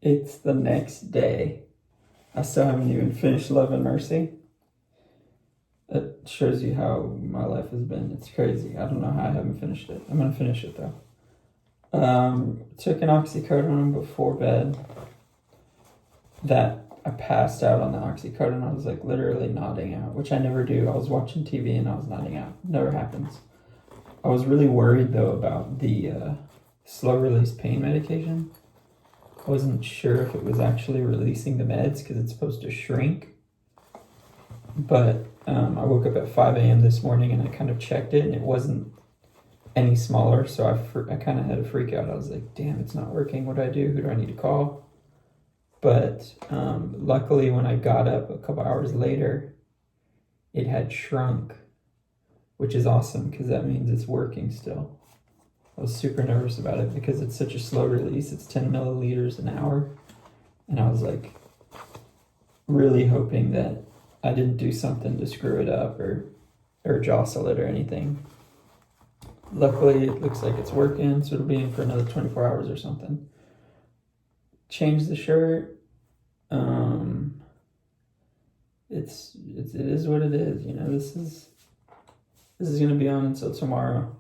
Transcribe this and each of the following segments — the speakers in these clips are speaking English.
It's the next day. I still haven't even finished Love and Mercy. It shows you how my life has been. It's crazy. I don't know how I haven't finished it. I'm gonna finish it though. Took an oxycodone before bed. That I passed out on the oxycodone. I was like literally nodding out, which I never do. I was watching TV and I was nodding out. Never happens. I was really worried though about the slow release pain medication. I wasn't sure if it was actually releasing the meds because it's supposed to shrink. But I woke up at 5 a.m. this morning and I kind of checked it and it wasn't any smaller. So I kind of had a freak out. I was like, damn, it's not working. What do I do? Who do I need to call? But luckily when I got up a couple hours later, it had shrunk, which is awesome because that means it's working still. I was super nervous about it because it's such a slow release. It's 10 milliliters an hour. And I was like really hoping that I didn't do something to screw it up or jostle it or anything. Luckily, it looks like it's working, so it'll be in for another 24 hours or something. Change the shirt. It is what it is. You know, this is going to be on until tomorrow.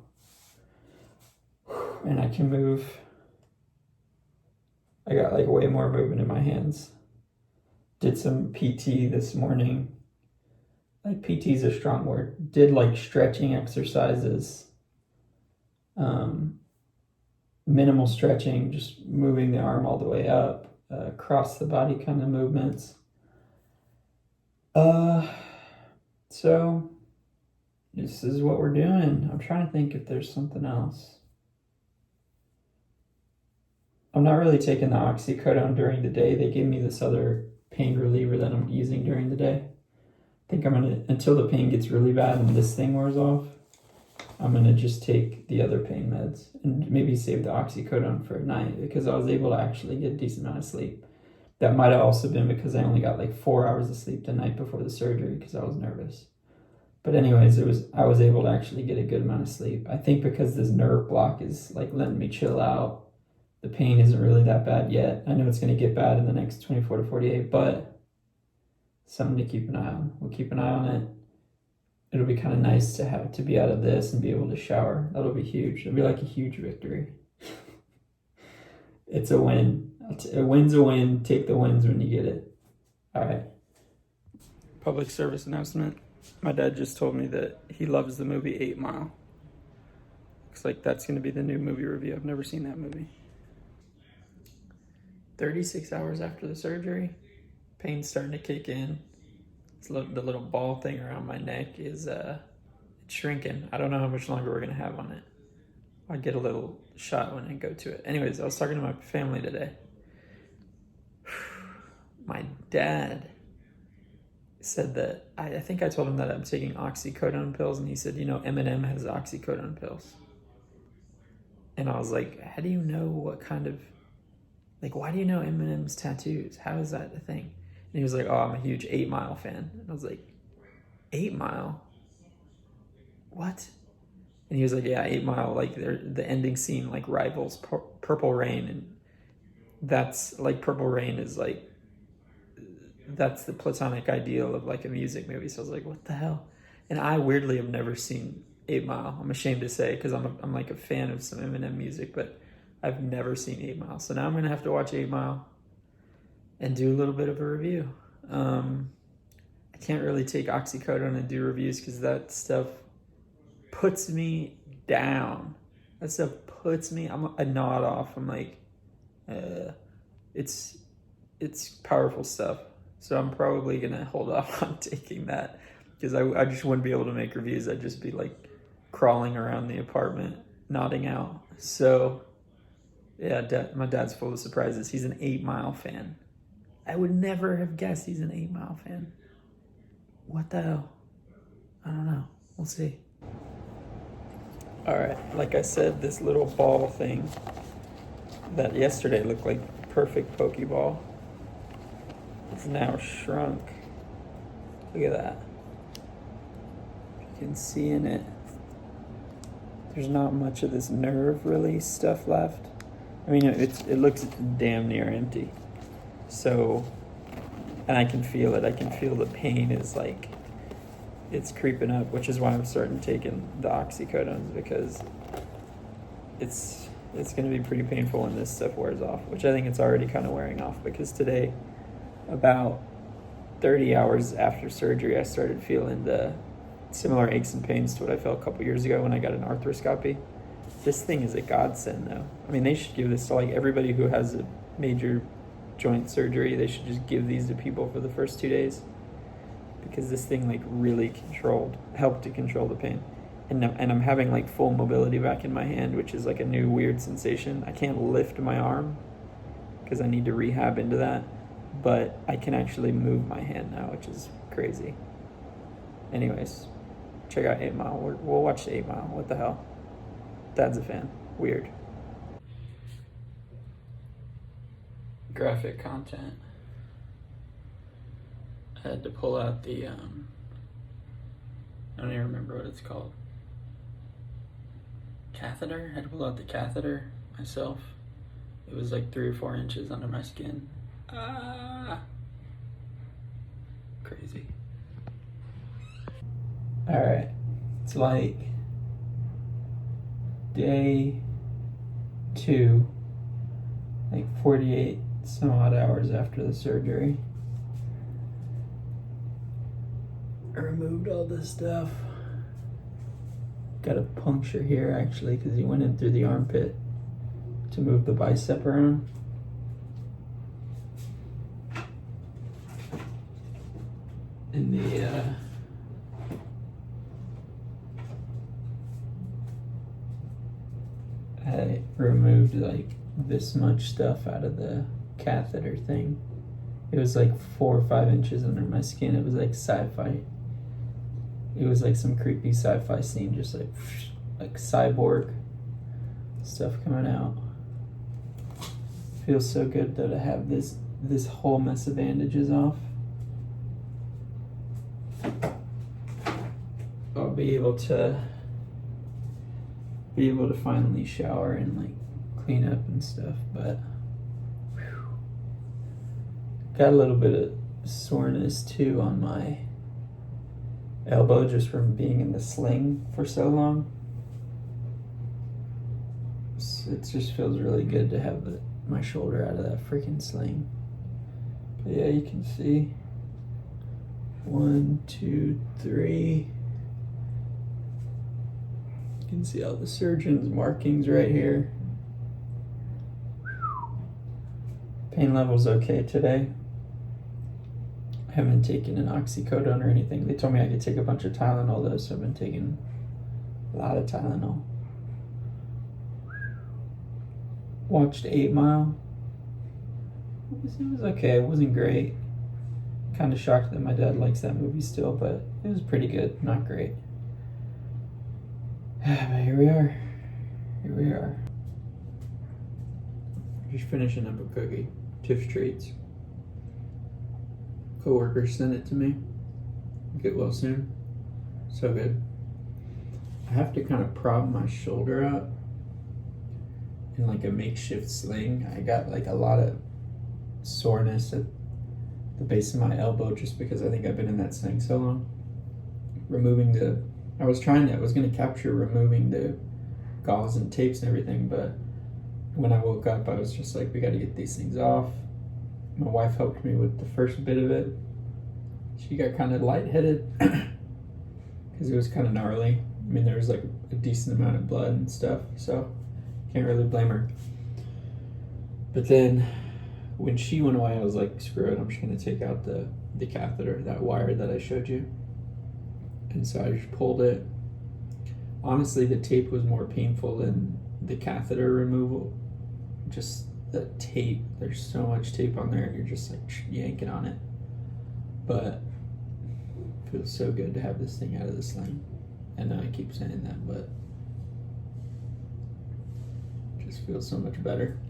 And I can move. I got like way more movement in my hands. Did some PT this morning. Like PT is a strong word. Did like stretching exercises. Minimal stretching, just moving the arm all the way up, across the body kind of movements. So this is what we're doing. I'm trying to think if there's something else. I'm not really taking the oxycodone during the day. They give me this other pain reliever that I'm using during the day. I think I'm gonna, until the pain gets really bad and this thing wears off, I'm gonna just take the other pain meds and maybe save the oxycodone for at night because I was able to actually get a decent amount of sleep. That might have also been because I only got like 4 hours of sleep the night before the surgery because I was nervous. But anyways, I was able to actually get a good amount of sleep. I think because this nerve block is like letting me chill out. The pain isn't really that bad yet. I know it's going to get bad in the next 24 to 48, but something to keep an eye on. We'll keep an eye on it. It'll be kind of nice to be out of this and be able to shower. That'll be huge. It'll be like a huge victory. It's a win. A win's a win. Take the wins when you get it. All right. Public service announcement. My dad just told me that he loves the movie 8 Mile. Looks like that's going to be the new movie review. I've never seen that movie. 36 hours after the surgery, pain's starting to kick in. The little ball thing around my neck is shrinking. I don't know how much longer we're gonna have on it. I'll get a little shot when I go to it. Anyways, I was talking to my family today. My dad said that, I think I told him that I'm taking oxycodone pills, and he said, you know, Eminem has oxycodone pills. And I was like, how do you know what kind of, like, why do you know Eminem's tattoos? How is that a thing? And he was like, oh, I'm a huge 8 Mile fan. And I was like, 8 Mile? What? And he was like, yeah, 8 Mile, like the ending scene like rivals Purple Rain. And that's like, Purple Rain is like, that's the platonic ideal of like a music movie. So I was like, what the hell? And I weirdly have never seen 8 Mile. I'm ashamed to say, because I'm like a fan of some Eminem music, but I've never seen 8 Mile. So now I'm going to have to watch 8 Mile and do a little bit of a review. I can't really take oxycodone and do reviews because that stuff puts me down. That stuff puts me, I nod off. I'm like, it's powerful stuff. So I'm probably going to hold off on taking that because I just wouldn't be able to make reviews. I'd just be like crawling around the apartment, nodding out. So yeah, my dad's full of surprises. He's an 8 Mile fan. I would never have guessed he's an 8 Mile fan. What the hell? I don't know. We'll see. All right, like I said, this little ball thing that yesterday looked like a perfect Pokeball is now shrunk. Look at that. You can see in it, there's not much of this nerve release stuff left. I mean, it looks damn near empty. So, and I can feel it. I can feel the pain is like, it's creeping up, which is why I'm starting taking the oxycodone, because it's going to be pretty painful when this stuff wears off, which I think it's already kind of wearing off, because today, about 30 hours after surgery, I started feeling the similar aches and pains to what I felt a couple years ago when I got an arthroscopy. This thing is a godsend, though. I mean, they should give this to like everybody who has a major joint surgery. They should just give these to people for the first 2 days, because this thing like really helped to control the pain. And I'm having like full mobility back in my hand, which is like a new weird sensation. I can't lift my arm because I need to rehab into that, but I can actually move my hand now, which is crazy. Anyways, check out 8 Mile. We'll watch 8 Mile. What the hell? Dad's a fan. Weird. Graphic content. I had to pull out the, I don't even remember what it's called. Catheter? I had to pull out the catheter myself. It was like 3 or 4 inches under my skin. Crazy. Alright. It's like day 2, like 48 some odd hours after the surgery. I removed all this stuff. Got a puncture here actually, because he went in through the armpit to move the bicep around. And I removed like this much stuff out of the catheter thing. It was like 4 or 5 inches under my skin. It was like sci-fi. It was like some creepy sci-fi scene, just like cyborg stuff coming out. Feels so good though to have this whole mess of bandages off. I'll be able to finally shower and like clean up and stuff, but whew. Got a little bit of soreness too on my elbow just from being in the sling for so long. It just feels really good to have my shoulder out of that freaking sling. But yeah, you can see 1, 2, 3. You can see all the surgeon's markings right here. Pain level's okay today. I haven't taken an oxycodone or anything. They told me I could take a bunch of Tylenol though, so I've been taking a lot of Tylenol. Watched 8 Mile. It was okay. It wasn't great. Kind of shocked that my dad likes that movie still, but it was pretty good. Not great. But here we are. Here we are. Just finishing up a cookie. Tiff's Treats. Co-worker sent it to me. Get well soon. So good. I have to kind of prop my shoulder out in like a makeshift sling. I got like a lot of soreness at the base of my elbow just because I think I've been in that sling so long. I was going to capture removing the gauze and tapes and everything, but when I woke up I was just like, we got to get these things off. My wife helped me with the first bit of it. She got kind of lightheaded because it was kind of gnarly. I mean, there was like a decent amount of blood and stuff, so can't really blame her. But then when she went away, I was like, screw it, I'm just going to take out the catheter, that wire that I showed you. And so I just pulled it. Honestly, the tape was more painful than the catheter removal. Just the tape, there's so much tape on there and you're just like yanking on it. But it feels so good to have this thing out of the sling. I know I keep saying that, but it just feels so much better.